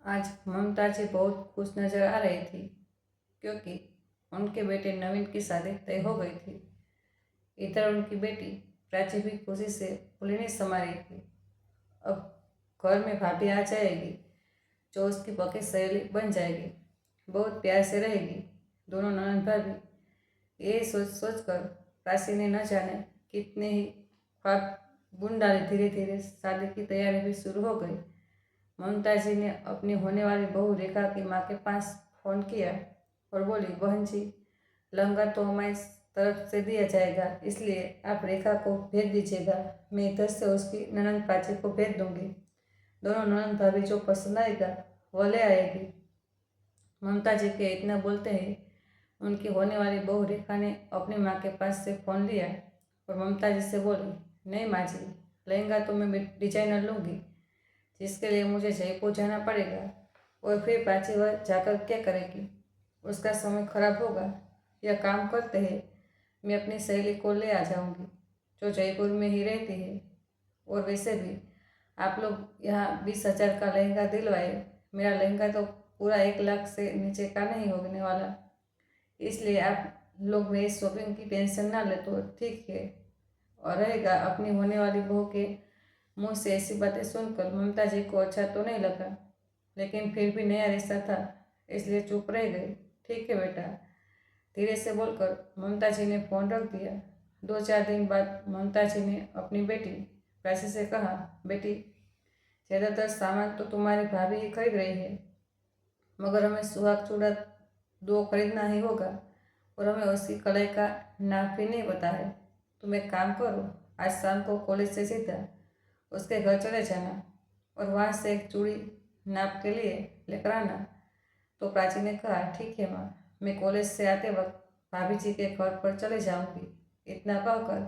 आज ममता जी बहुत खुश नजर आ रही थी क्योंकि उनके बेटे नवीन की शादी तय हो गई थी। इधर उनकी बेटी प्राची भी खुशी से फुलने समा रही थी। अब घर में भाभी आ जाएगी जो उसकी पक्की सहेली बन जाएगी, बहुत प्यार से रहेगी। दोनों ननद भाभी ये सोच सोच कर प्राची ने न जाने कितने ही ख्वाब बुन डाले। धीरे धीरे शादी की तैयारी भी शुरू हो गई। ममता जी ने अपनी होने वाली बहू रेखा की माँ के पास फोन किया और बोली, बहन जी, लहंगा तो हमारी तरफ से दिया जाएगा, इसलिए आप रेखा को भेज दीजिएगा। मैं इधर से उसकी ननद प्राची को भेज दूंगी। दोनों ननद भाभी जो पसंद आएगा वह ले आएगी। ममता जी के इतना बोलते ही उनकी होने वाली बहू रेखा ने अपनी माँ के पास से फ़ोन लिया और ममता जी से बोली, नहीं माँ जी, लहंगा तो मैं डिजाइनर लूँगी, जिसके लिए मुझे जयपुर जाना पड़ेगा। और फिर प्राची वह जाकर क्या करेगी? उसका समय खराब होगा। यह काम करते हैं, मैं अपनी सहेली को ले आ जाऊंगी जो जयपुर में ही रहती है। और वैसे भी आप लोग यहाँ 20,000 का लहंगा दिलवाए, मेरा लहंगा तो पूरा 1 लाख से नीचे का नहीं होने वाला, इसलिए आप लोग मेरी शॉपिंग की टेंशन ना ले तो ठीक है। और रहेगा, अपनी होने वाली बहू के मुँह से ऐसी बातें सुनकर ममता जी को अच्छा तो नहीं लगा, लेकिन फिर भी नया रिश्ता था इसलिए चुप रह गई। ठीक है बेटा, धीरे से बोलकर ममता जी ने फ़ोन रख दिया। 2-4 दिन बाद ममता जी ने अपनी बेटी प्राची से कहा, बेटी, ज़्यादातर सामान तो तुम्हारी भाभी ही खरीद रही है, मगर हमें सुहाग चूड़ा 2 खरीदना ही होगा और हमें उसकी कलाई का नाप भी नहीं पता है। तुम एक काम करो, आज शाम को कॉलेज से सीधा उसके घर चले जाना और वहाँ से एक चूड़ी नाप के लिए लेकर आना। तो प्राची ने कहा, ठीक है माँ, मैं कॉलेज से आते वक्त भाभी जी के घर पर चले जाऊंगी। इतना कहकर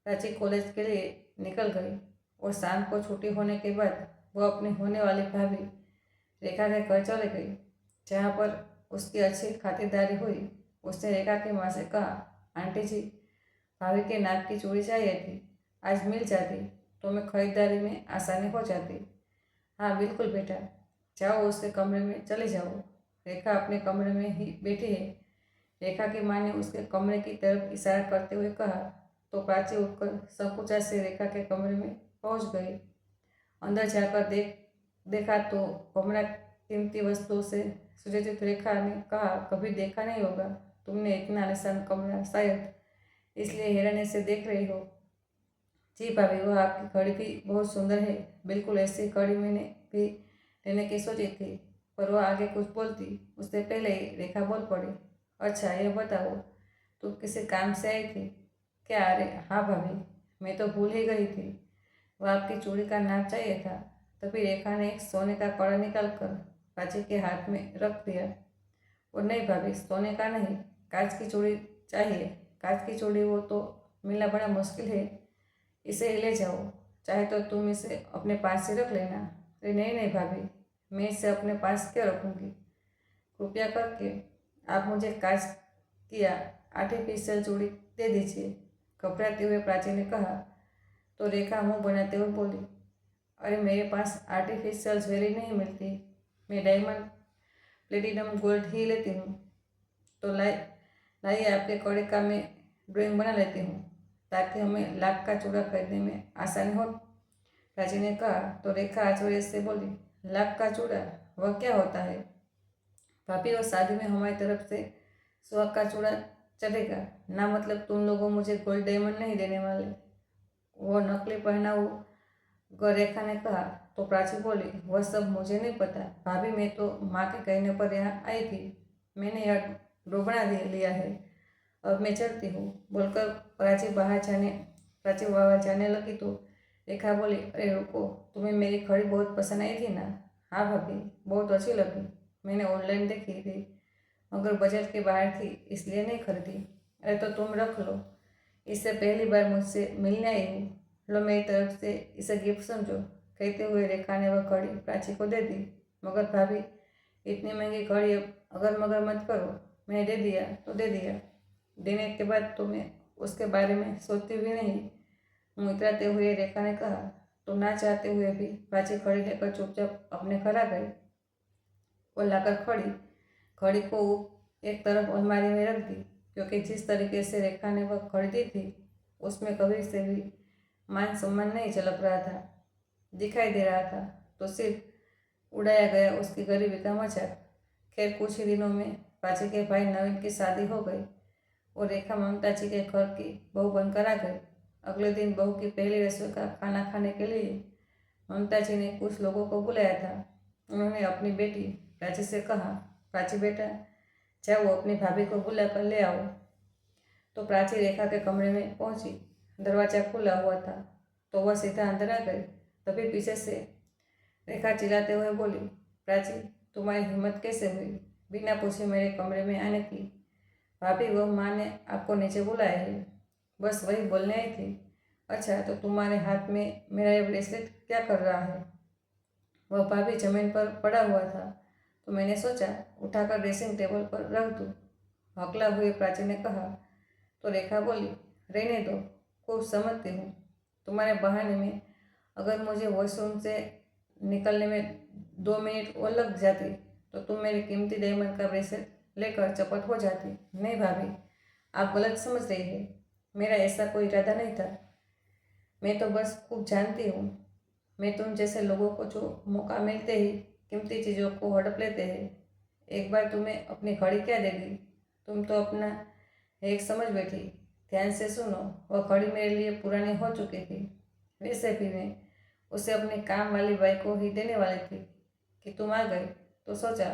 प्राची कॉलेज के लिए निकल गई और शाम को छुट्टी होने के बाद वह अपनी होने वाली भाभी रेखा के घर चले गई, जहाँ पर उसकी अच्छी खातिरदारी हुई। उसने रेखा की माँ से कहा, आंटी जी, भाभी के नाक की चूड़ी चाहिए थी, आज मिल जाती तो मैं खरीदारी में आसानी हो जाती। हाँ बिल्कुल बेटा, जाओ उसके कमरे में चले जाओ, रेखा अपने कमरे में ही बैठी है। रेखा की माँ ने उसके कमरे की तरफ इशारा करते हुए कहा तो प्राची उठकर संकुचा से रेखा के कमरे में पहुंच गई। अंदर जाकर देखा तो कमरा कीमती वस्तुओं से सुसज्जित। रेखा ने कहा, कभी देखा नहीं होगा तुमने इतना आलीशान कमरा, शायद इसलिए हैरानी से देख रही हो। जी भाभी, वह आपकी घड़ी भी बहुत सुंदर है, बिल्कुल ऐसी घड़ी मैंने भी लेने की सोची थी। पर वह आगे कुछ बोलती उससे पहले ही रेखा बोल पड़ी, अच्छा ये बताओ, तुम किसी काम से आई थी क्या? अरे हाँ भाभी, मैं तो भूल ही गई थी, वह आपकी चूड़ी का नाप चाहिए था। तभी रेखा ने एक सोने का कड़ा निकाल कर प्राची के हाथ में रख दिया। और नहीं भाभी, सोने का नहीं, कांच की चूड़ी चाहिए। कांच की चूड़ी वो तो मिलना बड़ा मुश्किल है, इसे ले जाओ, चाहे तो तुम इसे अपने पास ही रख लेना। अरे नहीं नहीं भाभी, मैं इसे अपने पास क्यों रखूँगी? कृपया करके आप मुझे कांच की आर्टिफिशियल चूड़ी दे दीजिए, घबराते हुए प्राची ने कहा। तो रेखा मुंह बनाते हुए बोली, अरे मेरे पास आर्टिफिशियल ज्वेलरी नहीं मिलती, मैं डायमंड प्लेटिनम गोल्ड ही लेती हूँ। तो लाइए आपके कड़े का मैं ड्राइंग बना लेती हूँ ताकि हमें लाख का चूड़ा खरीदने में आसानी हो। प्राची ने कहा तो रेखा आश्चर्य से बोली, लाख का चूड़ा, वह क्या होता है? भाभी, वो शादी में हमारी तरफ से सुहाग का चूड़ा चलेगा ना, मतलब तुम लोगों मुझे गोल्ड डायमंड नहीं देने वाले, वो नकली पहनाऊ? रेखा ने कहा। तो प्राची बोली, वह सब मुझे नहीं पता भाभी, मैं तो माँ के कहने पर यहाँ आई थी, मैंने यह डोबना लिया है, अब मैं चलती हूँ। बोलकर प्राची बाहर जाने लगी तो रेखा बोली, अरे रुको, तुम्हें मेरी घड़ी बहुत पसंद आई थी ना? हाँ भाभी, बहुत अच्छी लगी, मैंने ऑनलाइन देखी थी मगर बजट के बाहर थी इसलिए नहीं खरीदी। अरे तो तुम रख लो, इससे पहली बार मुझसे मिलने आई हूँ, लो मेरी तरफ से इसे गिफ्ट समझो। कहते हुए रेखा ने वह घड़ी प्राची को दे दी। मगर भाभी, इतनी महंगी घड़ी अब अगर मगर मत करो, मैंने दे दिया तो दे दिया, देने के बाद तो मैं उसके बारे में सोचती भी नहीं, मुँह इतराते हुए रेखा ने कहा। तो ना चाहते हुए भी प्राची घड़ी लेकर चुपचाप अपने घर आ गई। और लाकर घड़ी को एक तरफ अलमारी में रख दी, क्योंकि जिस तरीके से रेखा ने वह घड़ी दी थी उसमें कभी से भी मान सम्मान नहीं झलक रहा था, दिखाई दे रहा था। तो सिर्फ उड़ाया गया उसकी गरीबी का मजाक। खैर, कुछ ही दिनों में प्राची के भाई नवीन की शादी हो गई और रेखा ममता जी के घर की बहू बनकर आ गई। अगले दिन बहू की पहली रसोई का खाना खाने के लिए ममता जी ने कुछ लोगों को बुलाया था। उन्होंने अपनी बेटी प्राची से कहा, प्राची बेटा, जाओ अपनी भाभी को बुला कर ले आओ। तो प्राची रेखा के कमरे में पहुंची। दरवाजा खुला हुआ था तो वह सीधा अंदर आ गई। तभी पीछे से रेखा चिल्लाते हुए बोली, प्राची, तुम्हारी हिम्मत कैसे हुई बिना पूछे मेरे कमरे में आने की? भाभी, वह माँ ने आपको नीचे बुलाया है, बस वही बोलने आई थी। अच्छा, तो तुम्हारे हाथ में मेरा ये ब्रेसलेट क्या कर रहा है? वह भाभी जमीन पर पड़ा हुआ था तो मैंने सोचा उठाकर ड्रेसिंग टेबल पर रख दूँ, हौकला हुए प्राची ने कहा। तो रेखा बोली, रहने दो, खूब समझती हूँ। तुम्हारे बहाने में अगर मुझे वॉशरूम से निकलने में 2 मिनट और लग जाती तो तुम मेरी कीमती डायमंड का ब्रेसलेट लेकर चपट हो जाती। नहीं भाभी, आप गलत समझ रही है, मेरा ऐसा कोई इरादा नहीं था। मैं तो बस खूब जानती हूँ, मैं तुम जैसे लोगों को जो मौका मिलते ही कीमती चीज़ों को हड़प लेते हैं। एक बार तुम्हें अपनी घड़ी क्या देगी, तुम तो अपना एक समझ बैठी। ध्यान से सुनो, वह घड़ी मेरे लिए पुरानी हो चुकी थी। वैसे भी मैं उसे अपनी काम वाली बाई को ही देने वाली थी कि तुम आ गई तो सोचा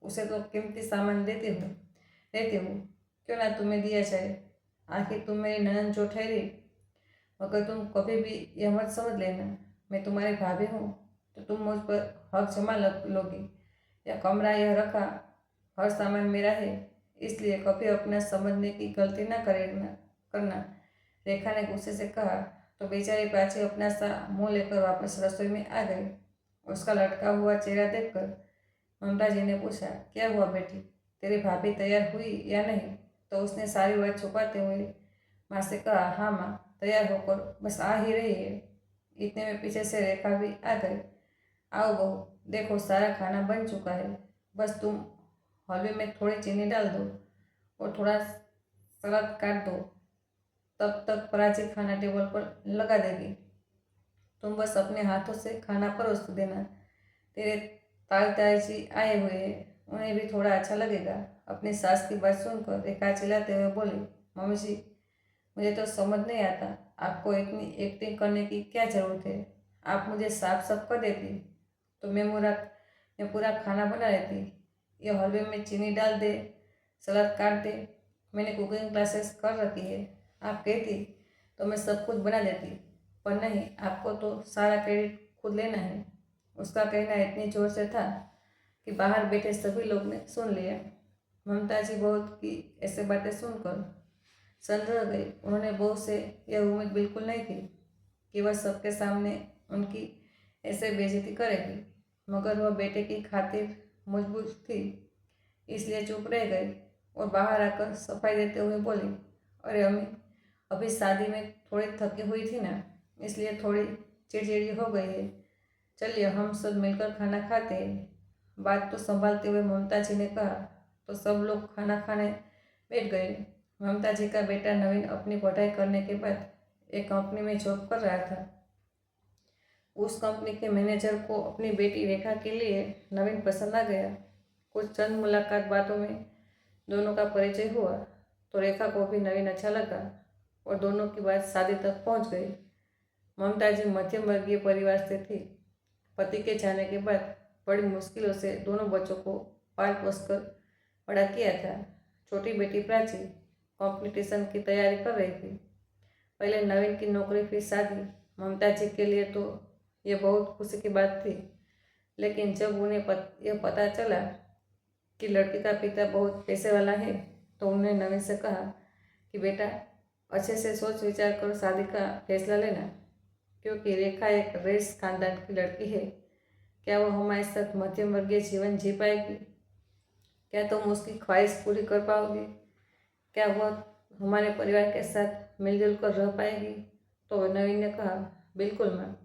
उसे तो कीमती सामान देती हूँ, क्यों ना तुम्हें दिया जाए। आखिर तुम मेरी ननद जो ठहरी, मगर तुम कभी भी यह मत समझ लेना मैं तुम्हारी भाभी हूँ तो तुम मुझ पर हक जमा लोगी। यह कमरा, यह रखा हर सामान मेरा है, इसलिए कभी अपना समझने की गलती ना करना। रेखा ने गुस्से से कहा। तो बेचारी प्राची अपना सा मुंह लेकर वापस रसोई में आ गई। उसका लटका हुआ चेहरा देखकर ममता जी ने पूछा, क्या हुआ बेटी, तेरी भाभी तैयार हुई या नहीं? तो उसने सारी बात छुपाते हुए माँ से कहा, हाँ माँ, तैयार होकर बस आ ही रही है। इतने में पीछे से रेखा भी आ गई। आओ बहू, देखो सारा खाना बन चुका है, बस तुम हलवे में थोड़ी चीनी डाल दो और थोड़ा सलाद काट दो, तब तक प्राची खाना टेबल पर लगा देगी। तुम बस अपने हाथों से खाना परोस देना। तेरे ताई आए हुए हैं, उन्हें भी थोड़ा अच्छा लगेगा। अपनी सास की बात सुनकर रेखा चिल्लाते हुए बोली, मम्मी जी, मुझे तो समझ नहीं आता, आपको इतनी एक्टिंग करने की क्या ज़रूरत है? आप मुझे साफ साफ कर देती तो मैं पूरा खाना बना लेती। ये हलवे में चीनी डाल दे, सलाद काट दे, मैंने कुकिंग क्लासेस कर रखी है। आप कहती तो मैं सब कुछ बना देती, पर नहीं, आपको तो सारा क्रेडिट खुद लेना है। उसका कहना इतनी जोर से था कि बाहर बैठे सभी लोग ने सुन लिया। ममता जी बहुत की ऐसे बातें सुनकर सन रह गई। उन्होंने बहू से यह उम्मीद बिल्कुल नहीं थी कि वह सबके सामने उनकी ऐसे बेइज्जती करेगी, मगर वह बेटे की खातिर मजबूर थी, इसलिए चुप रह गई और बाहर आकर सफाई देते हुए बोली, अरे अम्मी, अभी शादी में थोड़ी थकी हुई थी ना, इसलिए थोड़ी चिड़चिड़ी हो गई है। चलिए हम सब मिलकर खाना खाते हैं। बात तो संभालते हुए ममता जी ने कहा। तो सब लोग खाना खाने बैठ गए। ममता जी का बेटा नवीन अपनी पढ़ाई करने के बाद एक कंपनी में जॉब कर रहा था। उस कंपनी के मैनेजर को अपनी बेटी रेखा के लिए नवीन पसंद आ गया। कुछ चंद मुलाकात बातों में दोनों का परिचय हुआ तो रेखा को भी नवीन अच्छा लगा और दोनों की बात शादी तक पहुंच गई। ममता जी मध्यम वर्गीय परिवार से थी। पति के जाने के बाद बड़ी मुश्किलों से दोनों बच्चों को पाल पोस कर बड़ा किया था। छोटी बेटी प्राची कंपटीशन की तैयारी कर रही थी। पहले नवीन की नौकरी, फिर शादी। ममता जी के लिए तो ये बहुत खुशी की बात थी, लेकिन जब उन्हें यह पता चला कि लड़की का पिता बहुत पैसे वाला है तो उन्होंने नवीन से कहा कि बेटा, अच्छे से सोच विचार कर शादी का फैसला लेना, क्योंकि रेखा एक रईस खानदान की लड़की है। क्या वो हमारे साथ मध्यम वर्गीय जीवन जी पाएगी? क्या तुम उसकी ख्वाहिश पूरी कर पाओगे? क्या वह हमारे परिवार के साथ मिलजुल कर रह पाएगी? तो नवीन ने कहा, बिल्कुल माँ,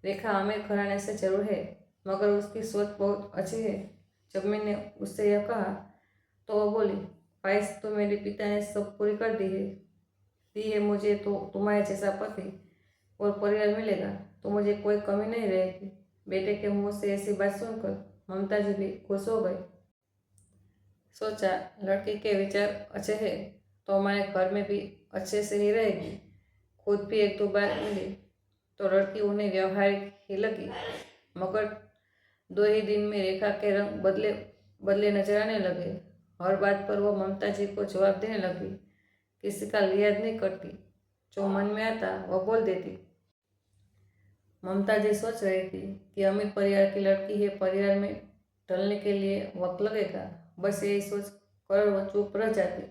रेखा अमीर घराने से जरूर है, मगर उसकी सोच बहुत अच्छी है। जब मैंने उससे यह कहा तो वह बोली, ख्वाहिश तो मेरे पिता ने सब पूरी कर दी है। मुझे तो तुम्हारे जैसा पति और परिवार मिलेगा तो मुझे कोई कमी नहीं रहेगी। बेटे के मुंह से ऐसी बात सुनकर ममता जी भी खुश हो गई। सोचा, लड़की के विचार अच्छे हैं तो हमारे घर में भी अच्छे से ही रहेगी। खुद भी एक दो बार मिली तो लड़की उन्हें व्यवहारिक ही लगी, मगर 2 ही दिन में रेखा के रंग बदले बदले नजर आने लगे। हर बात पर वह ममता जी को जवाब देने लगी, किसी का लिहाज नहीं करती, जो मन में आता वह बोल देती। ममता जी सोच रही थी कि अमीर परिवार की लड़की है, परिवार में ढलने के लिए वक्त लगेगा। बस यही सोच कर वह चुप रह जाती,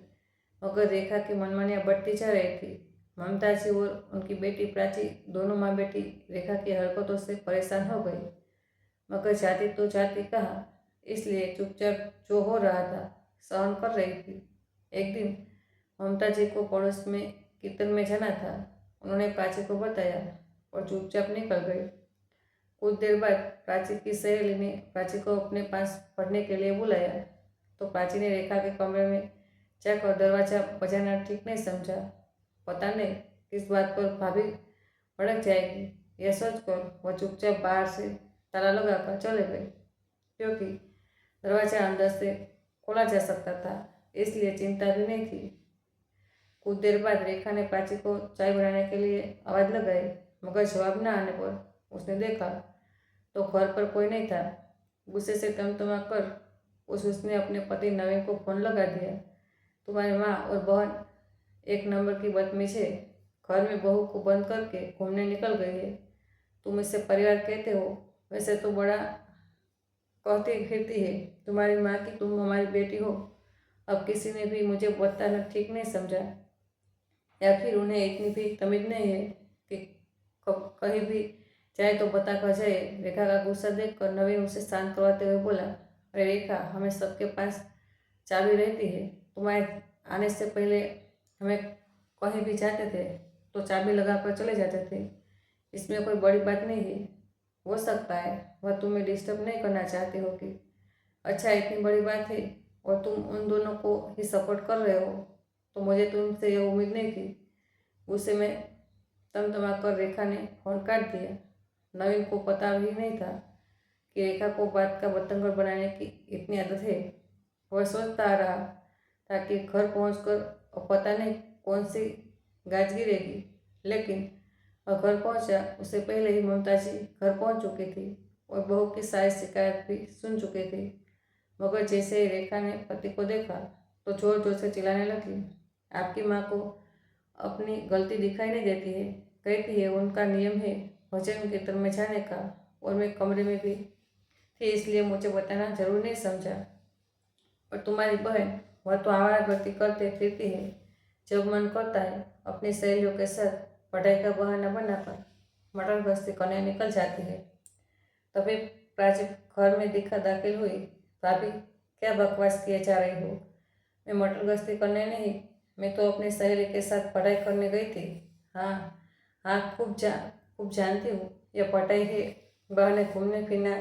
मगर रेखा की मनमानियाँ बढ़ती जा रही थी। ममता जी और उनकी बेटी प्राची दोनों माँ बेटी रेखा की हरकतों से परेशान हो गई, मगर जाती तो जाती कहाँ, इसलिए चुपचाप जो हो रहा था सहन कर रही थी। एक दिन ममता जी को पड़ोस में कीर्तन में जाना था। उन्होंने प्राची को बताया और चुपचाप निकल गई। कुछ देर बाद प्राची की सहेली ने प्राची को अपने पास पढ़ने के लिए बुलाया तो प्राची ने रेखा के कमरे में जाकर दरवाजा बजाना ठीक नहीं समझा। पता नहीं किस बात पर भाभी भड़क जाएगी, यह सोचकर वह चुपचाप बाहर से ताला लगाकर चले गए, क्योंकि दरवाजा अंदर से खोला जा सकता था, इसलिए चिंता भी नहीं थी। कुछ देर बाद रेखा ने प्राची को चाय बनाने के लिए आवाज़ लगाई, मगर जवाब न आने पर उसने देखा तो घर पर कोई नहीं था। गुस्से से तमतमा कर उसने अपने पति नवीन को फोन लगा दिया। तुम्हारी माँ और बहन एक नंबर की बदतमीज है, घर में बहू को बंद करके घूमने निकल गई है। तुम इसे परिवार कहते हो, वैसे तो बड़ा कहती फिरती है तुम्हारी माँ कि तुम हमारी बेटी हो। अब किसी ने भी मुझे बताना ठीक नहीं समझा, या फिर उन्हें इतनी भी तमीज नहीं है कि कहीं भी चाहे तो बता कर जाए। रेखा का गुस्सा देखकर नवीन उसे शांत करवाते हुए बोला, अरे रेखा, हमें सबके पास चाबी रहती है। तुम्हारे आने से पहले हमें कहीं भी जाते थे तो चाबी लगा कर चले जाते थे, इसमें कोई बड़ी बात नहीं है। हो सकता है वह तुम्हें डिस्टर्ब नहीं करना चाहती होगी। अच्छा, इतनी बड़ी बात है और तुम उन दोनों को ही सपोर्ट कर रहे हो, तो मुझे तुमसे यह उम्मीद नहीं थी। गुस्से में तमतमा कर रेखा ने फोन काट दिया। नवीन को पता भी नहीं था कि रेखा को बात का बतंगड़ बनाने की इतनी आदत है। वह सोचता आ रहा था कि घर पहुंचकर अब पता नहीं कौन सी गाज गिरेगी, लेकिन वह घर पहुंचा उससे पहले ही ममता जी घर पहुंच चुकी थी और बहू की सारी शिकायत भी सुन चुके थे। मगर जैसे ही रेखा ने पति को देखा तो जोर जोर से चिल्लाने लगी, आपकी माँ को अपनी गलती दिखाई नहीं देती है, कहती है उनका नियम है भजन कीर्तन में जाने का, और मैं कमरे में भी थी इसलिए मुझे बताना जरूर नहीं समझा। और तुम्हारी बहन, वह तो आवारागर्दी करते फिरती है, जब मन करता है अपनी सहेलियों के साथ पढ़ाई का बहाना बनाकर मटर गश्ती करने निकल जाती है। तभी प्राची घर में दिखा दाखिल हुई। भाभी, क्या बकवास किए जा रही हो? मैं मटर गश्ती करने नहीं, मैं तो अपनी सहेली के साथ पढ़ाई करने गई थी। हाँ हाँ, खूब जानती हूँ, यह पढ़ाई है, बहाने घूमने फिरना,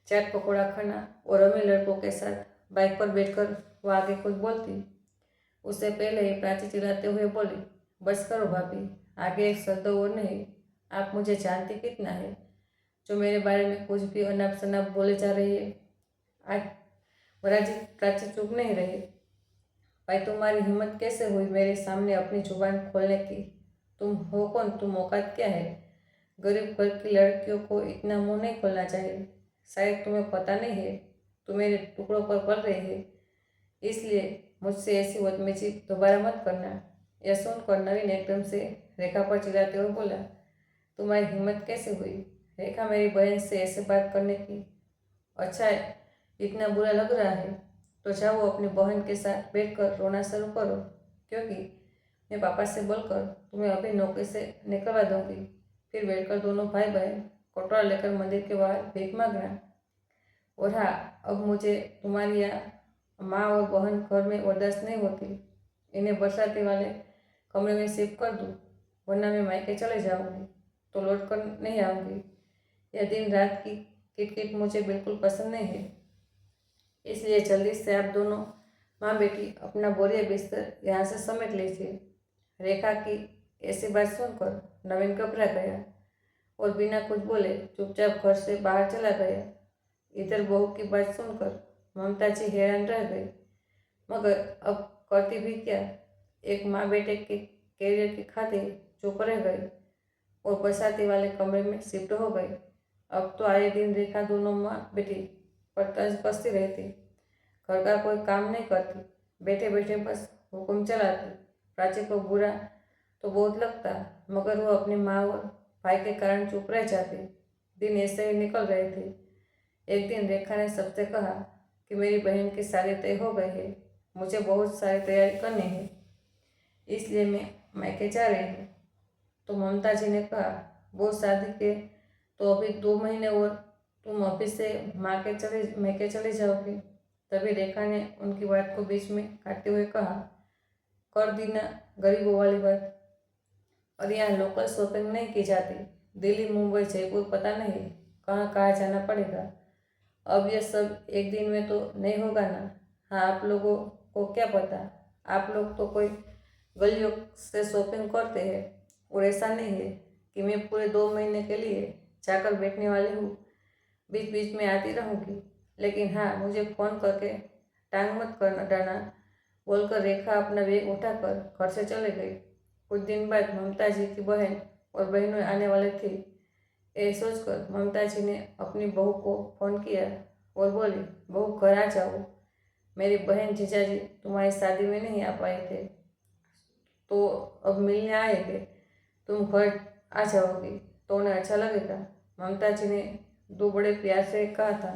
चाट पकौड़ा खाना और अमीर लड़कों के साथ बाइक पर बैठकर वो आगे कुछ बोलती। उससे पहले ही प्राची चिल्लाते हुए बोली, बस करो भाभी, आगे एक शब्द और नहीं। आप मुझे जानती कितना है जो मेरे बारे में कुछ भी अनाप शनाप बोले जा रही है। आज वराजी प्राची चुप नहीं रही। भाई, तुम्हारी हिम्मत कैसे हुई मेरे सामने अपनी जुबान खोलने की? तुम हो कौन? तुम औकात क्या है? गरीब घर की लड़कियों को इतना मुंह नहीं खोलना चाहिए। शायद तुम्हें पता नहीं है, तुम मेरे टुकड़ों पर पल रही है, इसलिए मुझसे ऐसी बदतमीजी दोबारा मत करना। यह सुनकर नवीन एकदम से रेखा पर चिल्लाते हुए बोला, तुम्हारी हिम्मत कैसे हुई रेखा मेरी बहन से ऐसे बात करने की? अच्छा, इतना बुरा लग रहा है तो जाओ अपनी बहन के साथ बैठकर रोना शुरू करो, क्योंकि मैं पापा से बोलकर तुम्हें अभी नौकरी से निकलवा दूंगी। फिर बैठकर दोनों भाई बहन कटोरा लेकर मंदिर के बाहर भीख मांगना। और हाँ, अब मुझे तुम्हारी यहाँ माँ और बहन घर में बर्दाश्त नहीं होती। इन्हें बरसाती वाले कमरे में शिफ्ट कर दूँ, वरना मैं मायके चले जाऊँगी तो लौट कर नहीं आऊँगी। यह दिन रात की किटकिट मुझे बिल्कुल पसंद नहीं है। इसलिए जल्दी से आप दोनों माँ बेटी अपना बोरिया बिस्तर यहाँ से समेट लीजिए। रेखा की ऐसी बात सुनकर नवीन घबरा गया और बिना कुछ बोले चुपचाप घर से बाहर चला गया। इधर बहू की बात सुनकर ममता जी हैरान रह गई, मगर अब करती भी क्या। एक माँ बेटे के कैरियर की खातिर चुप रह गई और बसाती वाले कमरे में शिफ्ट हो गई। अब तो आए दिन रेखा दोनों माँ बेटी पर तंज कसती रहती, घर का कोई काम नहीं करती, बैठे बैठे बस हुक्म चलाती। प्राची को बुरा तो बहुत लगता, मगर वो अपनी माँ और भाई के कारण चुप रह जाती। दिन ऐसे ही निकल रहे थे। एक दिन रेखा ने सबसे कहा कि मेरी बहन की शादी तय हो गई है, मुझे बहुत सारी तैयारी करनी है, इसलिए मैं मैके जा रही हूँ। तो ममता जी ने कहा, वो शादी के तो अभी 2 महीने और तुम अभी से मैके चले जाओगे। तभी रेखा ने उनकी बात को बीच में काटते हुए कहा, कर दी ना गरीबों वाली बात। और यहाँ लोकल शॉपिंग नहीं की जाती, दिल्ली मुंबई जयपुर पता नहीं कहाँ कहाँ जाना पड़ेगा। अब यह सब एक दिन में तो नहीं होगा ना। हाँ, आप लोगों को क्या पता, आप लोग तो कोई गलियों से शॉपिंग करते हैं, और ऐसा नहीं है कि मैं पूरे 2 महीने के लिए जाकर बैठने वाली हूँ, बीच बीच में आती रहूँगी। लेकिन हाँ, मुझे फ़ोन करके टांग मत करना डाना, बोलकर रेखा अपना बैग उठाकर घर से चले गई। कुछ दिन बाद ममता जी की बहन और बहनों आने वाले थे। ये सोचकर ममता जी ने अपनी बहू को फ़ोन किया और बोली, बहू घर आ जाओ, मेरी बहन जीजाजी तुम्हारी शादी में नहीं आ पाए थे तो अब मिलने आएंगे, तुम घर आ जाओगी तो उन्हें अच्छा लगेगा। ममता जी ने 2 बड़े प्यार से कहा था,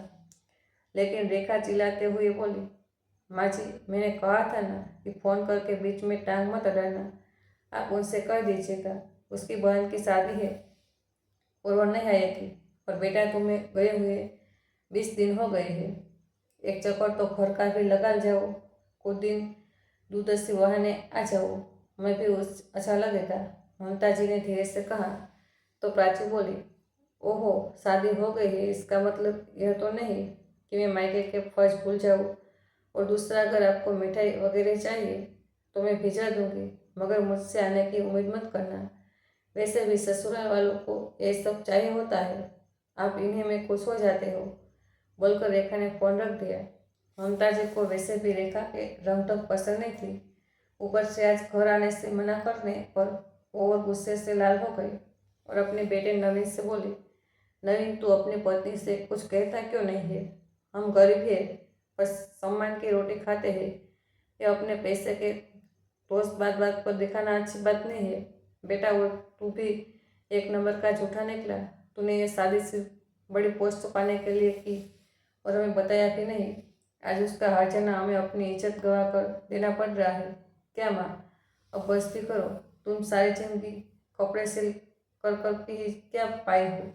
लेकिन रेखा चिल्लाते हुए बोली, माँ जी, मैंने कहा था ना कि फ़ोन करके बीच में टांग मत अड़ाना। आप उनसे कह दीजिएगा उसकी बहन की शादी है और वो नहीं आएगी, और बेटा तुम्हें गए हुए 20 दिन हो गए हैं, एक चक्कर तो घर का भी लगा जाओ, कुछ दिन दूरदर्शी बहाने आ जाओ, मैं भी उस अच्छा लगेगा। ममता जी ने धीरे से कहा। तो प्राची बोली, ओहो, शादी हो गई है, इसका मतलब यह तो नहीं कि मैं मायके के फर्ज भूल जाऊँ। और दूसरा, अगर आपको मिठाई वगैरह चाहिए तो मैं भिजा दूंगी, मगर मुझसे आने की उम्मीद मत करना। वैसे भी ससुराल वालों को ये सब चाहिए होता है, आप इन्हीं में खुश हो जाते हो, बोलकर रेखा ने फ़ोन रख दिया। ममता जी को वैसे भी रेखा के रंग तो पसंद नहीं थी, ऊपर से आज घर आने से मना करने पर वो और गुस्से से लाल हो गई और अपने बेटे नवीन से बोली, नवीन, तू अपनी पत्नी से कुछ कहता क्यों नहीं है? हम गरीब है, बस सम्मान की रोटी खाते हैं। ये अपने पैसे के दोस्त बात बात पर दिखाना अच्छी बात नहीं है। बेटा, वो तू भी एक नंबर का झूठा निकला। तूने ये शादी से बड़ी पोस्ट पाने के लिए की और हमें बताया भी नहीं। आज उसका हर्जाना हमें अपनी इज्जत गवा कर देना पड़ रहा है। क्या माँ, अब बस भी करो, तुम सारी जिंदगी कपड़े सिल कर कर भी क्या पाई हो?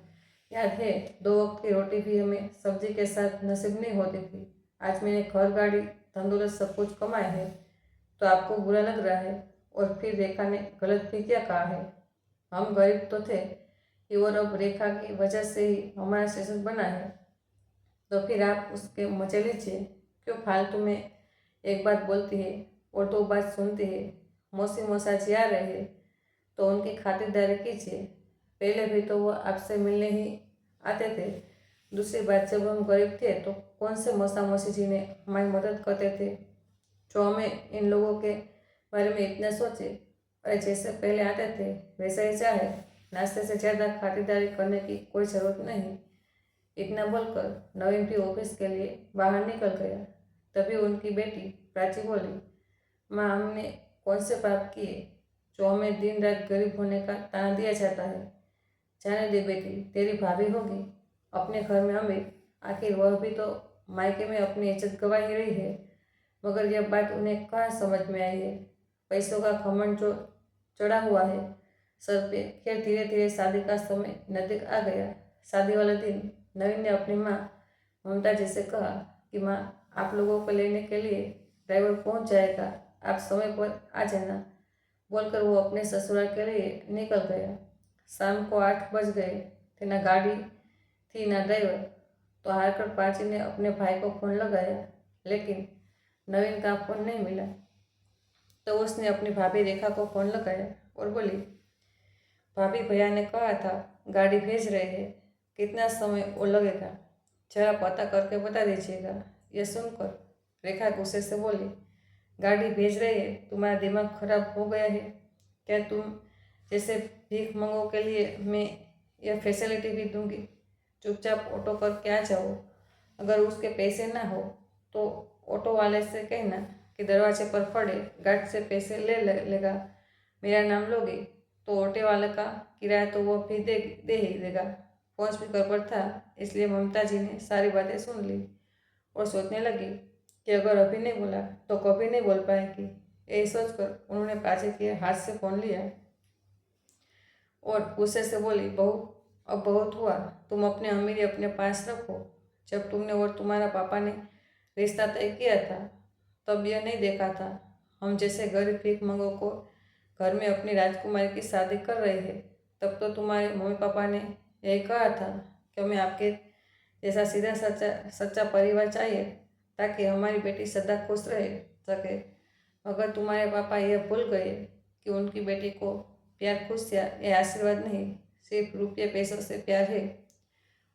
याद है, 2 वक्त की रोटी भी हमें सब्जी के साथ नसीब नहीं होती थी। आज मैंने घर गाड़ी धंधौलत सब कुछ कमाया है तो आपको बुरा लग रहा है? और फिर रेखा ने गलत भी क्या कहा है? हम गरीब तो थे ही, और अब रेखा की वजह से ही हमारा स्टेशन बना है, तो फिर आप उसके मजे लीजिए। क्यों फालतू में एक बात बोलती है और 2 बात सुनती है? मौसी मौसाजी आ रहे हैं तो उनकी खातिरदारी कीजिए। पहले भी तो वो आपसे मिलने ही आते थे। दूसरी बात, जब हम गरीब थे तो कौन से मौसा मौसी जी ने हमारी मदद करते थे, जो हमें इन लोगों के बारे में इतना सोचे? अरे, जैसे पहले आते थे वैसा ही चाहे, नाश्ते से ज़्यादा खातिरदारी करने की कोई ज़रूरत नहीं। इतना बोलकर नवीन भी ऑफिस के लिए बाहर निकल गया। तभी उनकी बेटी प्राची बोली, माँ, हमने कौन से पाप किए जो हमें दिन रात गरीब होने का ताना दिया जाता है? जाने दे बेटी, तेरी भाभी होगी अपने घर में अमीर, आखिर वह भी तो मायके में अपनी इज्जत गंवा ही रही है। मगर यह बात उन्हें कहाँ समझ में आई है? पैसों का घमंड जो चढ़ा हुआ है सर पे। खैर, धीरे धीरे शादी का समय नजदीक आ गया। शादी वाले दिन नवीन ने अपनी माँ ममता जी से कहा कि माँ, आप लोगों को लेने के लिए ड्राइवर पहुंच जाएगा, आप समय पर आ जाना, बोलकर वो अपने ससुराल के लिए निकल गया। शाम को 8 बज गए थे, ना गाड़ी थी ना ड्राइवर। तो हारकर प्राची ने अपने भाई को फ़ोन लगाया लेकिन नवीन का फ़ोन नहीं मिला। तो उसने अपनी भाभी रेखा को फ़ोन लगाया और बोली, भाभी भैया ने कहा था गाड़ी भेज रहे हैं, कितना समय वो लगेगा, जरा पता करके बता दीजिएगा। यह सुनकर रेखा गुस्से से बोली, गाड़ी भेज रही है, तुम्हारा दिमाग खराब हो गया है क्या? तुम जैसे भीख मंगों के लिए मैं यह फैसिलिटी भी दूंगी? चुपचाप ऑटो करके आ जाओ। अगर उसके पैसे ना हो तो ऑटो वाले से कहना कि दरवाजे पर खड़े गार्ड से पैसे लेगा। मेरा नाम लोगे तो ऑटो वाले का किराया तो वो भी दे ही देगा। फोन स्पीकर पर था, इसलिए ममता जी ने सारी बातें सुन ली और सोचने लगी कि अगर अभी नहीं बोला तो कभी नहीं बोल पाएगी। यही सोचकर उन्होंने प्राची के हाथ से फ़ोन लिया और गुस्से से बोली, बहू अब बहुत हुआ, तुम अपनी अमीरी अपने पास रखो। जब तुमने और तुम्हारा पापा ने रिश्ता तय किया था तब यह नहीं देखा था हम जैसे गरीब भीख मंगों को घर में अपनी राजकुमारी की शादी कर रहे हैं। तब तो तुम्हारे मम्मी पापा ने यही कहा था कि हमें आपके जैसा सीधा सच्चा परिवार चाहिए ताकि हमारी बेटी सदा खुश रह सके। अगर तुम्हारे पापा यह भूल गए कि उनकी बेटी को प्यार खुशियाँ ये आशीर्वाद नहीं, सिर्फ रुपये पैसों से प्यार है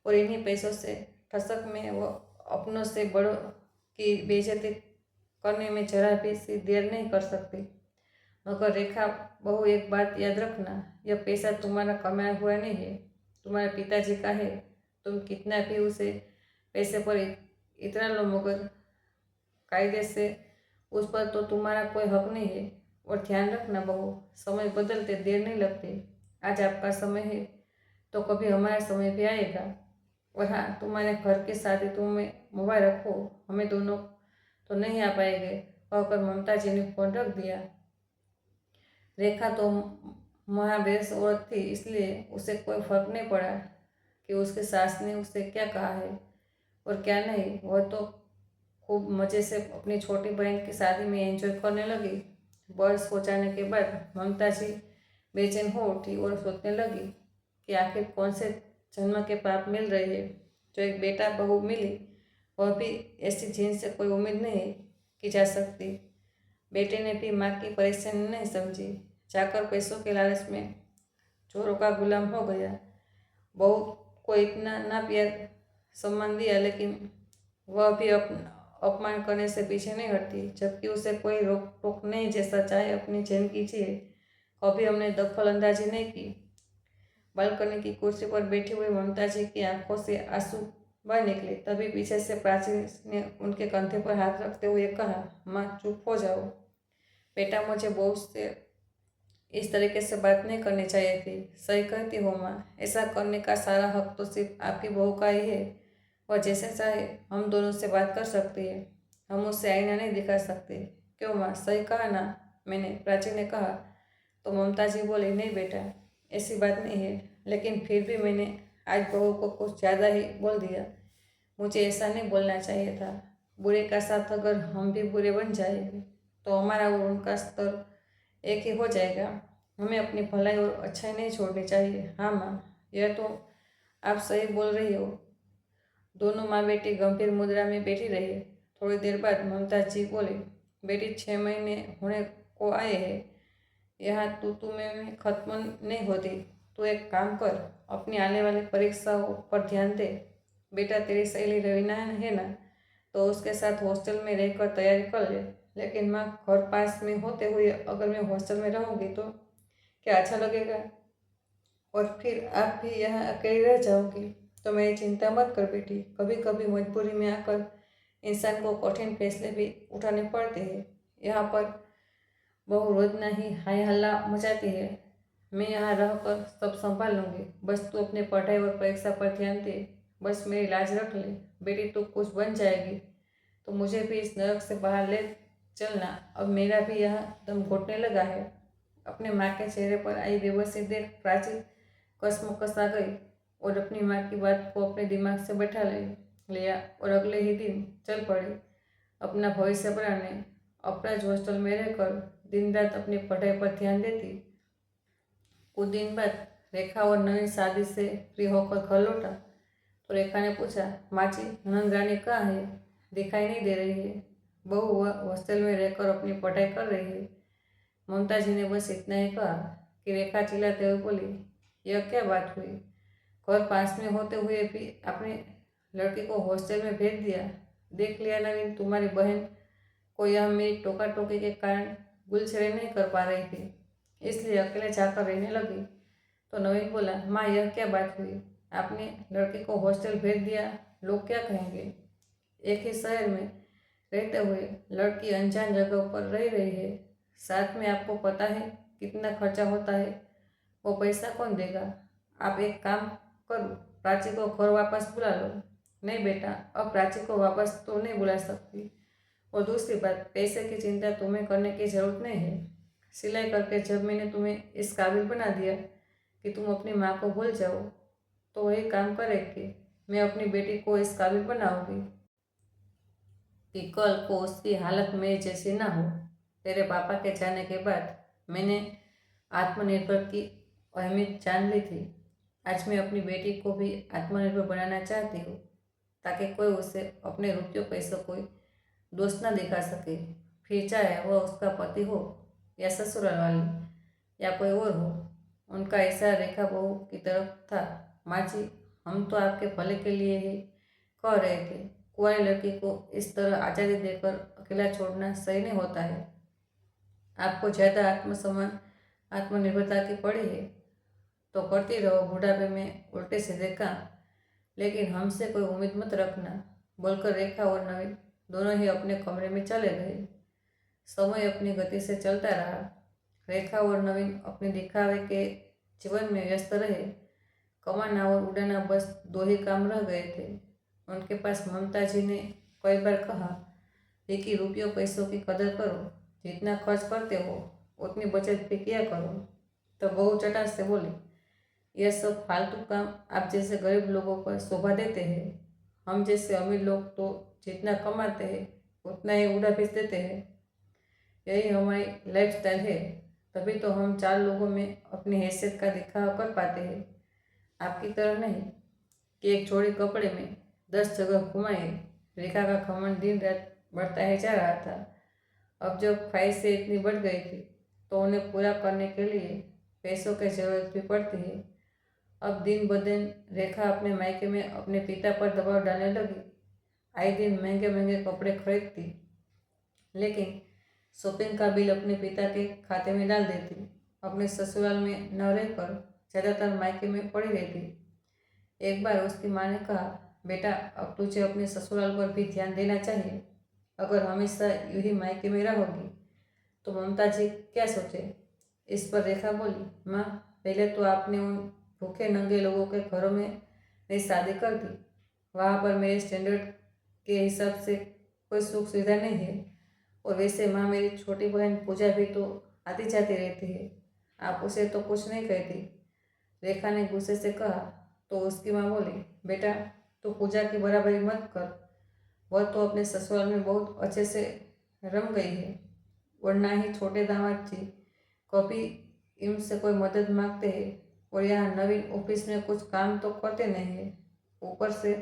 और इन्हीं पैसों से ठसक में वो अपनों से बड़ों की बेइज्जती करने में जरा भी सी देर नहीं कर सकती। मगर रेखा बहू, एक बात याद रखना, यह पैसा तुम्हारा कमाया हुआ नहीं है, तुम्हारे पिताजी का है। तुम कितना भी उसे पैसे पर इतना लो मगर कायदे से उस पर तो तुम्हारा कोई हक नहीं है। और ध्यान रखना बहू, समय बदलते देर नहीं लगती। आज आपका समय है तो कभी हमारा समय भी आएगा। और हाँ, तुम्हारे घर की शादी तुम्हें मोबाइल रखो, हमें दोनों तो नहीं आ पाएंगे। कहकर ममता जी ने फोन रख दिया। रेखा तो महाबेस औरत थी, इसलिए उसे कोई फर्क नहीं पड़ा कि उसके सास ने उसे क्या कहा है और क्या नहीं। वह तो खूब मज़े से अपनी छोटी बहन की शादी में एंजॉय करने लगी। बस हो जाने के बाद ममता जी बेचैन हो उठी और सोचने लगी कि आखिर कौन से जन्म के पाप मिल रहे हैं जो एक बेटा बहू मिली, वह भी ऐसी जिनसे कोई उम्मीद नहीं की जा सकती। बेटे ने भी माँ की परेशानी नहीं समझी, जाकर पैसों के लालच में चोरों का गुलाम हो गया। बहू को इतना ना प्यार सम्मान दिया, लेकिन वह भी अपमान करने से पीछे नहीं हटती, जबकि उसे कोई रोक टोक नहीं। जैसा चाहे अपनी चैन कीजिए, कभी हमने दखल अंदाजी नहीं की। बालकनी की कुर्सी पर बैठी हुई ममता जी की आंखों से आंसू बह निकले। तभी पीछे से प्राची ने उनके कंधे पर हाथ रखते हुए कहा, माँ चुप हो जाओ बेटा, मुझे बहू से इस तरीके से बात नहीं करनी चाहिए थी। सही कहती हो माँ, ऐसा करने का सारा हक तो सिर्फ आपकी बहू का ही है। वह जैसे चाहे हम दोनों से बात कर सकती है, हम उससे आईना नहीं दिखा सकते। क्यों माँ, सही कहा ना मैंने? प्राची ने कहा। तो ममता जी बोली, नहीं बेटा, ऐसी बात नहीं है, लेकिन फिर भी मैंने आज बहू को कुछ ज़्यादा ही बोल दिया। मुझे ऐसा नहीं बोलना चाहिए था। बुरे का साथ अगर हम भी बुरे बन जाएंगे तो हमारा और उनका स्तर एक ही हो जाएगा। हमें अपनी भलाई और अच्छाई नहीं छोड़नी चाहिए। हाँ माँ, यह तो आप सही बोल रही हो। दोनों माँ बेटी गंभीर मुद्रा में बैठी रही। थोड़ी देर बाद ममता जी बोली, बेटी 6 महीने होने को आए हैं, यहाँ तू में खत्म नहीं होती। तू एक काम कर, अपनी आने वाली परीक्षाओं पर ध्यान दे। बेटा, तेरी सहेली रवीना है ना, तो उसके साथ हॉस्टल में रहकर तैयारी कर ले। लेकिन माँ, घर पास में होते हुए अगर मैं हॉस्टल में रहूँगी तो क्या अच्छा लगेगा? और फिर आप भी यहाँ अकेली रह जाओगी। तो मेरी चिंता मत कर बेटी, कभी कभी मजबूरी में आकर इंसान को कठिन फैसले भी उठाने पड़ते हैं। यहाँ पर बहू रोज ना ही हाय हल्ला मचाती है। मैं यहाँ रहकर सब संभाल लूँगी, बस तू अपने पढ़ाई और परीक्षा पर ध्यान दे। बस मेरी लाज रख ले बेटी, तू कुछ बन जाएगी तो मुझे भी इस नरक से बाहर ले चलना। अब मेरा भी यहाँ दम घुटने लगा है। अपने माँ के चेहरे पर आई बेबसी देख प्राची कसमकस आ गई और अपनी माँ की बात को अपने दिमाग से बैठा लिया और अगले ही दिन चल पड़ी अपना भविष्य बनाने। अपराज हॉस्टल में रहकर दिन रात अपनी पढ़ाई पर ध्यान देती। कुछ दिन बाद रेखा और नवीन शादी से फ्री होकर घर लौटा तो रेखा ने पूछा, माँ जी, नंद रानी कहाँ है? दिखाई नहीं दे रही है। बहू वह हॉस्टल में रहकर अपनी पढ़ाई कर रही है। ममता जी ने बस इतना ही कहा कि रेखा चिल्लाते हुए बोली, यह क्या बात हुई? घर पास में होते हुए भी अपने लड़के को हॉस्टल में भेज दिया। देख लिया नवीन, तुम्हारी बहन को यह मेरी टोका टोकी के कारण गुलछड़े नहीं कर पा रही थी, इसलिए अकेले जाकर रहने लगी। तो नवीन बोला, माँ यह क्या बात हुई? आपने लड़के को हॉस्टल भेज दिया, लोग क्या कहेंगे? एक ही शहर में रहते हुए लड़की अनजान जगह पर रह रही है, साथ में आपको पता है कितना खर्चा होता है, वो पैसा कौन देगा? आप एक काम करो, प्राची को घर वापस बुला लो। नहीं बेटा, अब प्राची को वापस तो नहीं बुला सकती। और दूसरी बात, पैसे की चिंता तुम्हें करने की जरूरत नहीं है। सिलाई करके जब मैंने तुम्हें इस काबिल बना दिया कि तुम अपनी माँ को भूल जाओ, तो वही काम करेगी। मैं अपनी बेटी को इस काबिल बनाऊंगी कि कल को उसकी हालत मेरी जैसी ना हो। तेरे पापा के जाने के बाद मैंने आत्मनिर्भर की अहमियत जान ली थी। आज मैं अपनी बेटी को भी आत्मनिर्भर बनाना चाहती हूँ, ताकि कोई उसे अपने रुपयों पैसों को दोस्त न दिखा सके, फिर चाहे वह उसका पति हो या ससुराल वाली या कोई और हो। उनका इशारा रेखा बहू की तरफ था। माँ जी, हम तो आपके भले के लिए ही कह रहे थे। कुंवारी लड़की को इस तरह आज़ादी देकर अकेला छोड़ना सही नहीं होता है। आपको ज़्यादा आत्मसम्मान आत्मनिर्भरता की पड़ी है तो करती रहो बुढ़ापे में उल्टे सीधे काम, लेकिन हमसे कोई उम्मीद मत रखना। बोलकर रेखा और नवीन दोनों ही अपने कमरे में चले गए। समय अपनी गति से चलता रहा। रेखा और नवीन अपने दिखावे के जीवन में व्यस्त रहे। कमाना और उड़ाना बस दो ही काम रह गए थे। उनके पास ममता जी ने कई बार कहा कि रुपयों पैसों की कदर करो, जितना खर्च करते हो उतनी बचत भी किया करो। तो बहू चटास से बोली, यह सब फालतू काम आप जैसे गरीब लोगों पर शोभा देते हैं। हम जैसे अमीर लोग तो जितना कमाते हैं उतना ही उड़ा भेज देते हैं। यही हमारी लाइफस्टाइल है, तभी तो हम चार लोगों में अपनी हैसियत का दिखावा कर पाते हैं। आपकी तरह नहीं कि एक जोड़ी कपड़े में 10 जगह घुमाए। रेखा का घमंड दिन रात बढ़ता ही जा रहा था। अब जब ख्वाहिशें इतनी बढ़ गई थी तो उन्हें पूरा करने के लिए पैसों की जरूरत भी पड़ती है। अब दिन ब दिन रेखा अपने मायके में अपने पिता पर दबाव डालने लगी। आए दिन महंगे महंगे कपड़े खरीदती, लेकिन शॉपिंग का बिल अपने पिता के खाते में डाल देती। अपने ससुराल में न रहकर ज़्यादातर मायके में पड़ी रहती। एक बार उसकी माँ ने कहा, बेटा अब तुझे अपने ससुराल पर भी ध्यान देना चाहिए। अगर हमेशा यूं ही मायके में रहोगी तो ममता जी क्या सोचे? इस पर रेखा बोली, माँ पहले तो आपने उन भूखे नंगे लोगों के घरों में मेरी शादी कर दी। वहाँ पर मेरे स्टैंडर्ड के हिसाब से कोई सुख सुविधा नहीं है। और वैसे माँ मेरी छोटी बहन पूजा भी तो आती जाती रहती है, आप उसे तो कुछ नहीं कहती। रेखा ने गुस्से से कहा। तो उसकी माँ बोली, बेटा तू पूजा की बराबरी मत कर, वह तो अपने ससुराल में बहुत अच्छे से रम गई है। वरना ही छोटे दामाद जी कभी इनसे कोई मदद मांगते हैं, और यहाँ नवीन ऑफिस में कुछ काम तो करते नहीं है, ऊपर से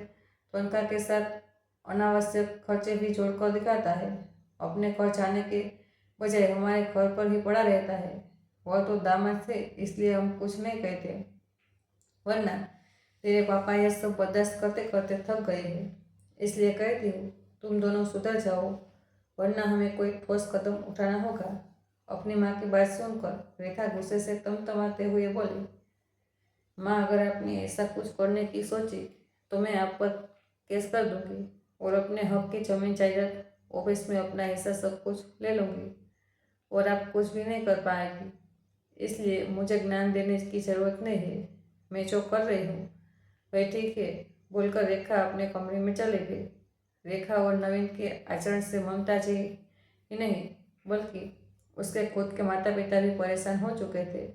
तनख्वाह के साथ अनावश्यक खर्चे भी जोड़कर दिखाता है। अपने खर्च आने के बजाय हमारे घर पर ही पड़ा रहता है। वह तो दामाद थे इसलिए हम कुछ नहीं कहते, वरना तेरे पापा यह सब बर्दाश्त करते करते थक गए हैं। इसलिए कहती हूँ तुम दोनों सुधर जाओ, वरना हमें कोई ठोस कदम उठाना होगा। अपनी माँ की बात सुनकर रेखा गुस्से से तमतमाते हुए बोली, माँ अगर आपने ऐसा कुछ करने की सोची तो मैं आप पर केस कर दूंगी और अपने हक की जमीन जायदाद ऑफिस में अपना हिस्सा सब कुछ ले लूँगी और आप कुछ भी नहीं कर पाएगी। इसलिए मुझे ज्ञान देने की ज़रूरत नहीं है। मैं जो कर रही हूँ वह ठीक है। बोलकर रेखा अपने कमरे में चली गई। रेखा और नवीन के आचरण से ममता जी ही नहीं बल्कि उसके खुद के माता पिता भी परेशान हो चुके थे।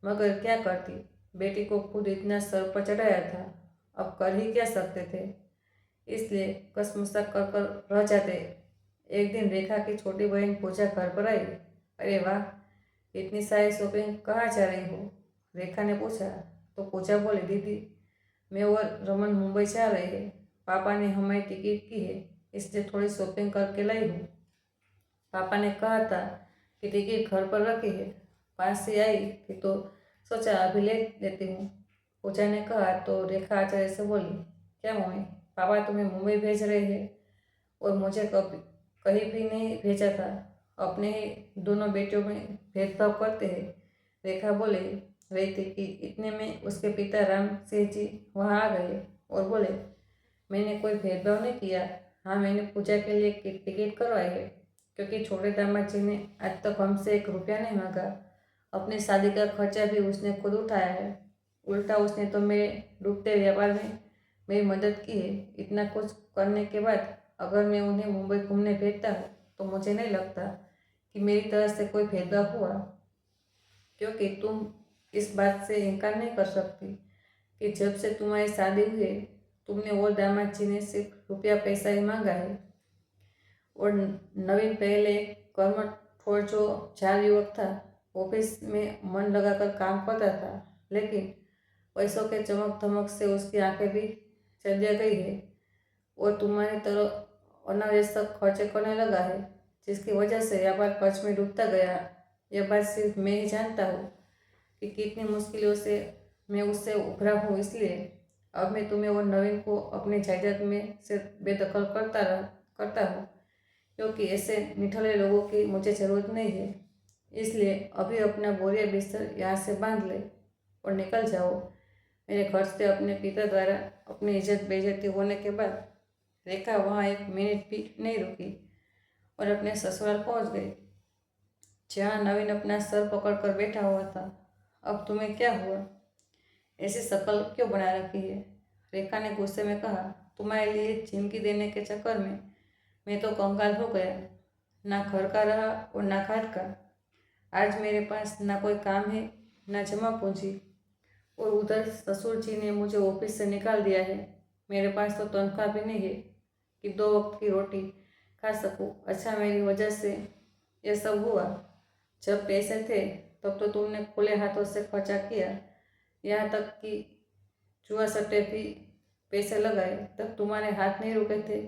मगर क्या करती, बेटी को खुद इतना सर पर चढ़ाया था, अब कर ही क्या सकते थे। इसलिए कसमुसा कर कर रह जाते। एक दिन रेखा की छोटी बहन पूजा घर पर आई। अरे वाह, इतनी सारी शॉपिंग कहाँ जा रही हो? रेखा ने पूछा। तो पूजा बोली, दीदी मैं और रमन मुंबई जा रहे हैं, पापा ने हमारी टिकट की है, इसलिए थोड़ी शॉपिंग करके लाई हूँ। पापा ने कहा था कि टिकट घर पर रखी है, पास से आई थी तो सोचा अभी ले लेती हूँ। पूजा ने कहा तो रेखा आचार्य से बोली, क्या मम्मी, पापा तुम्हें मुंबई भेज रहे हैं और मुझे कभी कहीं भी नहीं भेजा था। अपने ही दोनों बेटियों में भेदभाव करते हैं। रेखा बोले रही थी कि इतने में उसके पिता राम सिंह जी वहाँ आ गए और बोले, मैंने कोई भेदभाव नहीं किया। हाँ, मैंने पूजा के लिए टिकट करवाई है क्योंकि छोटे दामाद जी ने आज तक हमसे 1 रुपया नहीं मांगा। अपनी शादी का खर्चा भी उसने खुद उठाया है। उल्टा उसने तो मेरे डूबते व्यापार में मेरी मदद की है। इतना कुछ करने के बाद अगर मैं उन्हें मुंबई घूमने भेजता हूँ तो मुझे नहीं लगता कि मेरी तरफ से कोई भेदभाव हुआ, क्योंकि तुम इस बात से इनकार नहीं कर सकती कि जब से तुम्हारी शादी हुई है तुमने और दामाद जी ने सिर्फ रुपया पैसा ही मांगा है। और नवीन पहले कर्मठोर जो चार युवक था, ऑफिस में मन लगाकर काम करता था, लेकिन पैसों के चमक धमक से उसकी आंखें भी चलिया गई है और तुम्हारी तरह अनावश्यक खर्चे करने लगा है, जिसकी वजह से व्यापार खर्च में डूबता गया। यह बात सिर्फ मैं ही जानता हूँ कि कितनी मुश्किलों से मैं उससे उभरा हूँ। इसलिए अब मैं तुम्हें और नवीन को अपने जायदाद में से बेदखल करता हूँ, क्योंकि ऐसे निठल्ले लोगों की मुझे ज़रूरत नहीं है। इसलिए अभी अपना बोरिया बिस्तर यहाँ से बांध ले और निकल जाओ। मेरे घर से अपने पिता द्वारा अपनी इज्जत बेइज्जती होने के बाद रेखा वहाँ 1 मिनट भी नहीं रुकी और अपने ससुराल पहुँच गई, जहाँ नवीन अपना सर पकड़कर बैठा हुआ था। अब तुम्हें क्या हुआ? ऐसी शक्ल क्यों बना रखी है? रेखा ने गुस्से में कहा, तुम्हारे लिए चिमकी देने के चक्कर में मैं तो कंगाल हो गया। ना घर का रहा और ना घाट का। आज मेरे पास ना कोई काम है ना जमा पूंजी, और उधर ससुर जी ने मुझे ऑफिस से निकाल दिया है। मेरे पास तो तनख्वाह भी नहीं है कि 2 वक्त की रोटी खा सकूं। अच्छा, मेरी वजह से यह सब हुआ। जब पैसे थे तब तो तुमने खुले हाथों से खर्चा किया, यहाँ तक कि जुआ सट्टे भी पैसे लगाए। तब तुम्हारे हाथ नहीं रुके थे।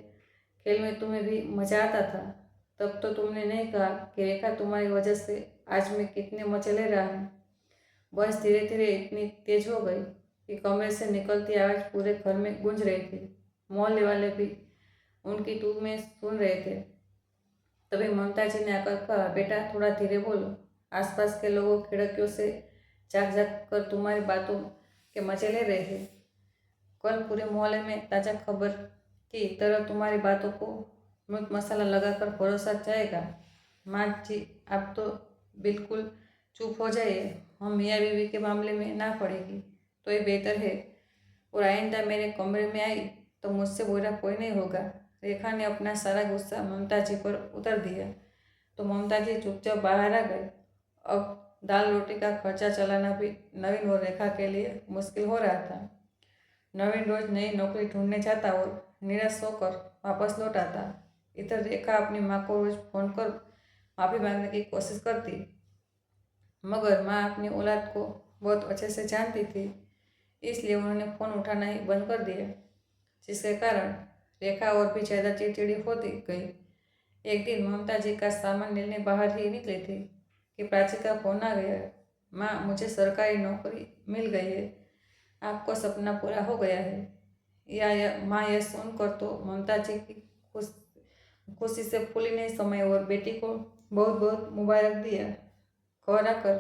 खेल में तुम्हें भी मजा आता था। तब तो तुमने नहीं कहा कि रेखा तुम्हारी वजह से आज मैं कितने मजे ले रहा हूँ। बस धीरे धीरे इतनी तेज हो गई कि कमरे से निकलती आवाज़ पूरे घर में गूंज रही थी। मोहल्ले वाले भी उनकी टूक में सुन रहे थे। तभी ममता जी ने आकर कहा, बेटा थोड़ा धीरे बोलो। आसपास के लोग खिड़कियों से झाँक झाँक कर तुम्हारी बातों के मजे ले रहे थे। कल पूरे मोहल्ले में ताज़ा खबर की तरह तुम्हारी बातों को मीट मसाला लगाकर भरोसा जाएगा। माँ जी, आप तो बिल्कुल चुप हो जाइए। हम मियाँ बीवी के मामले में ना पड़ेगी तो ये बेहतर है, और आइंदा मेरे कमरे में आई तो मुझसे बुरा कोई नहीं होगा। रेखा ने अपना सारा गुस्सा ममता जी पर उतर दिया तो ममता जी चुपचाप बाहर आ गए। अब दाल रोटी का खर्चा चलाना भी नवीन और रेखा के लिए मुश्किल हो रहा था। नवीन रोज नई नौकरी ढूंढने जाता और निराश होकर वापस लौट आता। इधर रेखा अपनी माँ को रोज फोन कर माफ़ी मांगने की कोशिश करती, मगर माँ अपनी औलाद को बहुत अच्छे से जानती थी, इसलिए उन्होंने फ़ोन उठाना ही बंद कर दिया, जिसके कारण रेखा और भी ज़्यादा चिड़चिड़ी होती गई। एक दिन ममता जी का सामान लेने बाहर ही निकली थी कि प्राची का फ़ोन आ गया। माँ, मुझे सरकारी नौकरी मिल गई है, आपको सपना पूरा हो गया है। माँ यह सुनकर तो ममता जी की खुशी से फूली नहीं समाई और बेटी को बहुत बहुत मुबारक दिया। घर आकर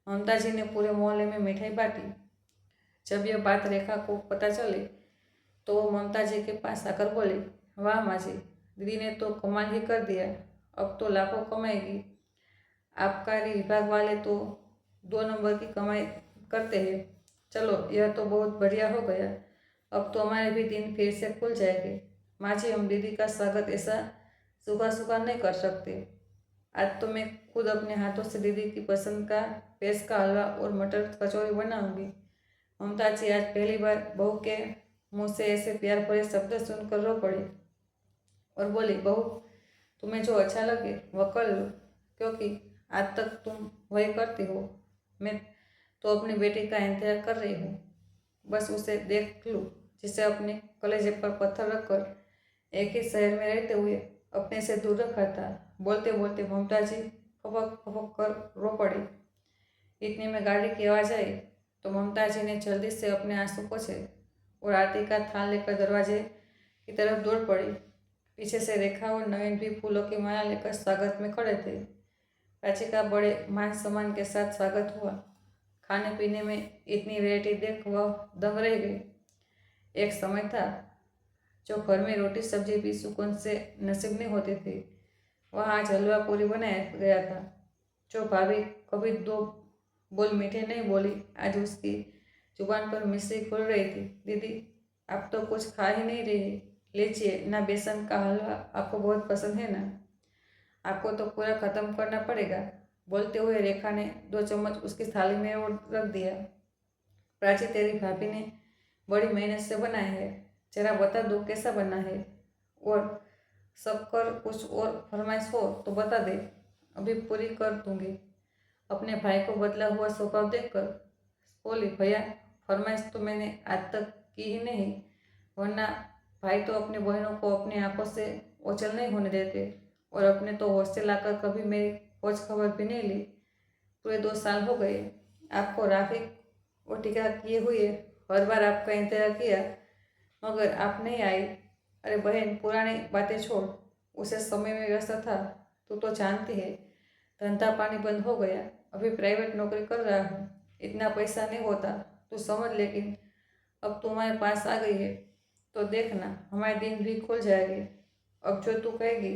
ममता जी ने पूरे मोहल्ले में मिठाई बांटी। जब यह बात रेखा को पता चली तो वो ममता जी के पास आकर बोली, वाह माँ जी, दीदी ने तो कमाल ही कर दिया, अब तो लाखों कमाएगी। आबकारी विभाग वाले तो 2 नंबर की कमाई करते हैं। चलो, यह तो बहुत बढ़िया हो गया। अब तो हमारे भी दिन फिर से खुल जाएंगे। माँ जी, हम दीदी का स्वागत ऐसा सूखा सूखा नहीं कर सकते। आज तो मैं खुद अपने हाथों से दीदी की पसंद का पेस्ट का हलवा और मटर कचौरी बनाऊंगी। ममता जी आज पहली बार बहू के मुँह से ऐसे प्यार भरे शब्द सुनकर रो पड़ी और बोली, बहू, तुम्हें जो अच्छा लगे वह कर लो, क्योंकि आज तक तुम वही करती हो। मैं तो अपनी बेटी का इंतजार कर रही हूँ, बस उसे देख लूँ जिसे अपने कलेजे पर पत्थर रखकर एक ही शहर में रहते हुए अपने से दूर रखा था। बोलते बोलते ममता जी फपक फपक कर रो पड़ी। इतने में गाड़ी की आवाज़ आई तो ममता जी ने जल्दी से अपने आंसू पोंछे और आरती का थाल लेकर दरवाजे की तरफ दौड़ पड़ी। पीछे से रेखा और नवीन भी फूलों की माला लेकर स्वागत में खड़े थे। प्राची का बड़े मान सम्मान के साथ स्वागत हुआ। खाने पीने में इतनी वैरायटी देख वह दंग रह गई। एक समय था जो घर में रोटी सब्जी भी सुकून से नसीब नहीं होती थी, वहाँ आज हलवा पूरी बनाया गया था। जो भाभी कभी दो बोल मीठे नहीं बोली, आज उसकी जुबान पर मिश्री खुल रही थी। दीदी, आप तो कुछ खा ही नहीं रही, लीजिए ना, बेसन का हलवा आपको बहुत पसंद है ना, आपको तो पूरा खत्म करना पड़ेगा। बोलते हुए रेखा ने 2 चम्मच उसकी थाली में और रख दिया। प्राची, तेरी भाभी ने बड़ी मेहनत से बनाया है, जरा बता दो कैसा बना है, और शक्कर कुछ और फरमाइश हो तो बता दे, अभी पूरी कर दूंगी। अपने भाई को बदला हुआ स्वभाव देखकर बोली, भैया फरमाइश तो मैंने आज तक की ही नहीं, वरना भाई तो अपनी बहनों को अपनी आंखों से ओझल नहीं होने देते, और अपने तो हॉस्टल आकर कभी मेरी खोज खबर भी नहीं ली। पूरे 2 साल हो गए आपको राखी और टीका किए हुए, हर बार आपका इंतजार किया मगर आप नहीं आई। अरे बहन, पुरानी बातें छोड़, उसे समय में व्यस्त था, तू तो जानती है, धंधा पानी बंद हो गया, अभी प्राइवेट नौकरी कर रहा हूँ, इतना पैसा नहीं होता, तू समझ, लेकिन अब तुम्हारे पास आ गई है तो देखना हमारे दिन भी खुल जाएंगे। अब जो तू कहेगी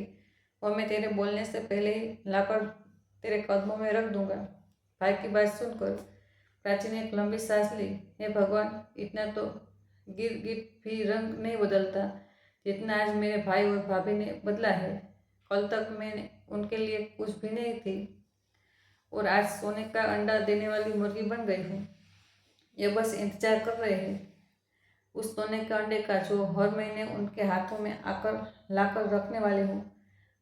वह मैं तेरे बोलने से पहले ही लाकर तेरे कदमों में रख दूंगा। भाई की बात सुनकर प्राची ने एक लंबी सांस ली। हे भगवान, इतना तो गिर गिर भी रंग नहीं बदलता जितना आज मेरे भाई और भाभी ने बदला है। कल तक मैंने उनके लिए कुछ भी नहीं थी और आज सोने का अंडा देने वाली मुर्गी बन गई हूँ। ये बस इंतजार कर रहे हैं उस सोने के अंडे का जो हर महीने उनके हाथों में आकर लाकर रखने वाले हूँ।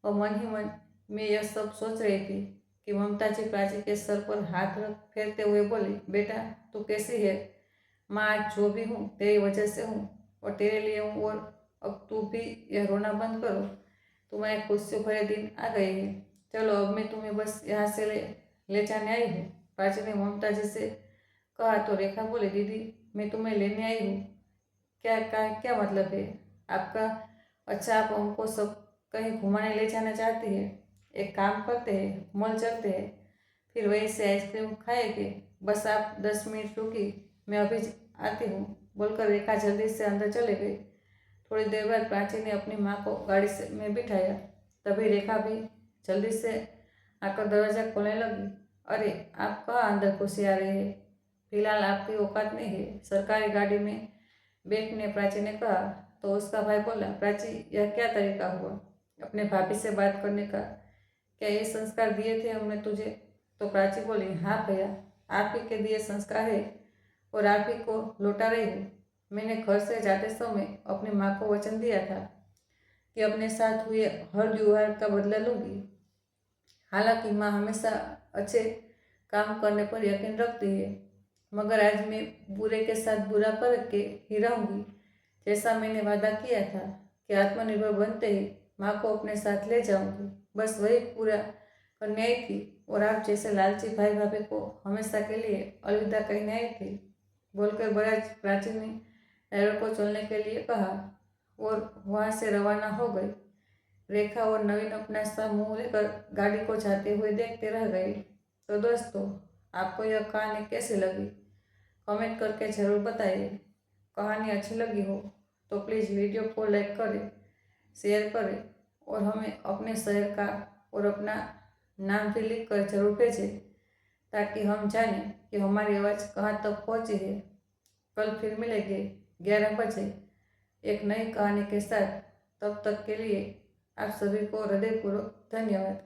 और मन ही मन में यह सब सोच रही थी कि ममता जी प्राची के सर पर हाथ रख फेरते हुए बोली, बेटा तू कैसी है? माँ, आज जो भी हूँ तेरी वजह से हूँ और तेरे लिए हूँ, और अब तू भी यह रोना बंद करो। तुम्हारे खुशियों भरे दिन आ गए हैं, चलो अब मैं तुम्हें बस यहाँ से ले जाने आई हूँ। प्राची ने ममता जी से कहा तो रेखा बोली, दीदी मैं तुम्हें लेने आई हूँ। क्या मतलब है आपका? अच्छा, आप हमको सब कहीं घुमाने ले जाना चाहती है? एक काम करते हैं, मॉल चलते हैं, फिर वहीं से आइसक्रीम खाएंगे। बस आप 10 मिनट रुकी, मैं अभी आती हूँ, बोलकर रेखा जल्दी से अंदर चले गई। थोड़ी देर बाद प्राची ने अपनी माँ को गाड़ी से में बिठाया। तभी रेखा भी जल्दी से आकर दरवाज़ा खोलने लगी। अरे आप कहाँ अंदर घुसी आ रही है? फिलहाल आपकी औकात नहीं है सरकारी गाड़ी में बैठने, प्राची ने कहा। तो उसका भाई बोला, प्राची यह क्या तरीका हुआ अपने भाभी से बात करने का? क्या ये संस्कार दिए थे हमने तुझे? तो प्राची बोली, हाँ भैया, आप ही के दिए संस्कार है और आप ही को लौटा रही हूँ। मैंने घर से जाते समय अपनी माँ को वचन दिया था कि अपने साथ हुए हर व्यवहार का बदला लूंगी। हालांकि माँ हमेशा अच्छे काम करने पर यकीन रखती है, मगर आज मैं बुरे के साथ बुरा करके ही रहूँगी। जैसा मैंने वादा किया था कि आत्मनिर्भर बनते ही माँ को अपने साथ ले जाऊंगी, बस वही पूरा करने आई थी, और आप जैसे लालची भाई भाभी को हमेशा के लिए अलविदा कहने आई थी, बोलकर बड़ा प्राची ने ड्राइवर को चलने के लिए कहा और वहाँ से रवाना हो गई। रेखा और नवीन अपना सा मुंह लेकर गाड़ी को जाते हुए देखते रह गए। तो दोस्तों, आपको यह कहानी कैसी लगी कमेंट करके ज़रूर बताइए। कहानी अच्छी लगी हो तो प्लीज़ वीडियो को लाइक करें, शेयर करें और हमें अपने शहर का और अपना नाम भी लिख कर जरूर भेजें, ताकि हम जानें कि हमारी आवाज़ कहाँ तक पहुँची है। कल फिर मिलेंगे 11 बजे एक नई कहानी के साथ। तब तक के लिए आप सभी को हृदयपूर्वक धन्यवाद।